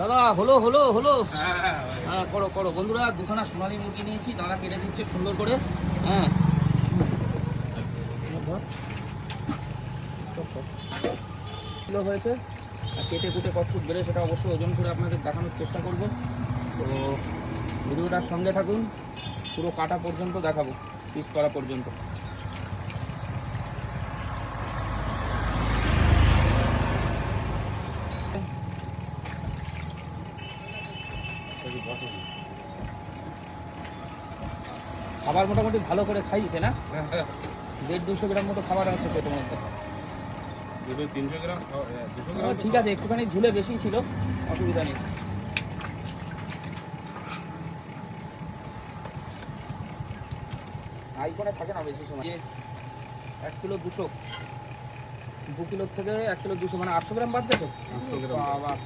দাদা হলো হলো হলো। হ্যাঁ করো করো বন্ধুরা, দুখানা সোনালী মুরগি নিয়েছি, দাদা কেটে দিচ্ছে সুন্দর করে। হ্যাঁ কিলো হয়েছে, আর কেটে কুটে কত ফুট বেড়ে সেটা অবশ্যই ওজন করে আপনাদের দেখানোর চেষ্টা করব। তো ভিডিওটার সঙ্গে থাকুন, পুরো কাটা পর্যন্ত দেখাবো, পিস করা পর্যন্ত। খাবার মোটামুটি ভালো করে খাইছে না? 150-200 গ্রাম মতো খাবার আছে পেটের মধ্যে। 300 গ্রাম ঠিক আছে, একটুখানি ঝুলে বেশি ছিল, অসুবিধা নেই। আইফোনে থাকে না বেশি সময়। 1 কিলো 200, 2 কিলোর থেকে 1 কিলো 200 মানে 800 গ্রাম বাদ গেছে। 800 গ্রাম আবার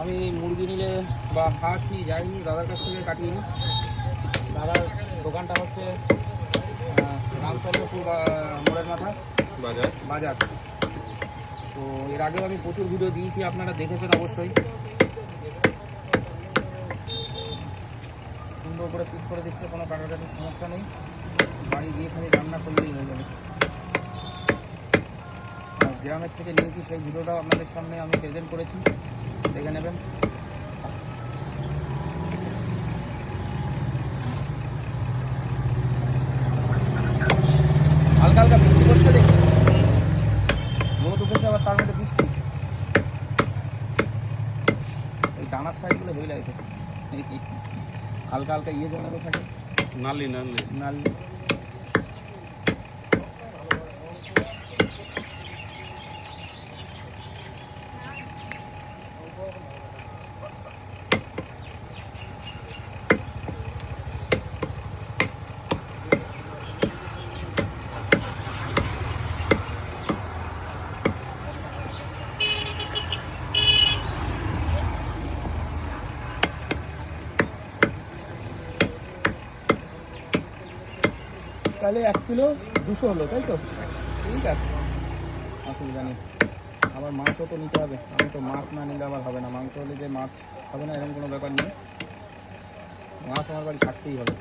আমি মুরগি নিলে বা হাঁস নিয়ে যাইনি, দাদার কাছ থেকে কাটিয়ে নিই। দাদার দোকানটা হচ্ছে রামচন্দ্রপুর মোড়ের মাথা বাজার বাজার। তো এর আগেও আমি প্রচুর ভিডিও দিয়েছি, আপনারা দেখেছেন অবশ্যই। সুন্দর করে পিস করে দিচ্ছে, কোনো কাটাকাটির সমস্যা নেই, বাড়ি গিয়ে খালি রান্না করলেই হয়ে যাবে। গ্রামের থেকে নিয়েছি সেই ভিডিওটাও আপনাদের সামনে আমি প্রেজেন্ট করেছি, দেখে নেবেন। হালকা হালকা বৃষ্টি পড়ছে, দেখি রোদ উঠেছে আবার তার মধ্যে বৃষ্টি। এই ডানার সাইডগুলো হয়ে লাগে, হালকা হালকা ইয়ে জমাতে থাকে, নালি নালি নাল। তাহলে 1 কিলো 200 হলো, তাই তো? ঠিক আছে, অসুবিধা নেই। আবার মাছও তো নিতে হবে, আমি তো মাছ না নিলে আবার হবে না। মাংস হলে যে মাছ হবে না এরকম কোনো ব্যাপার নেই, মাছ আমার বাড়ি থাকতেই হবে।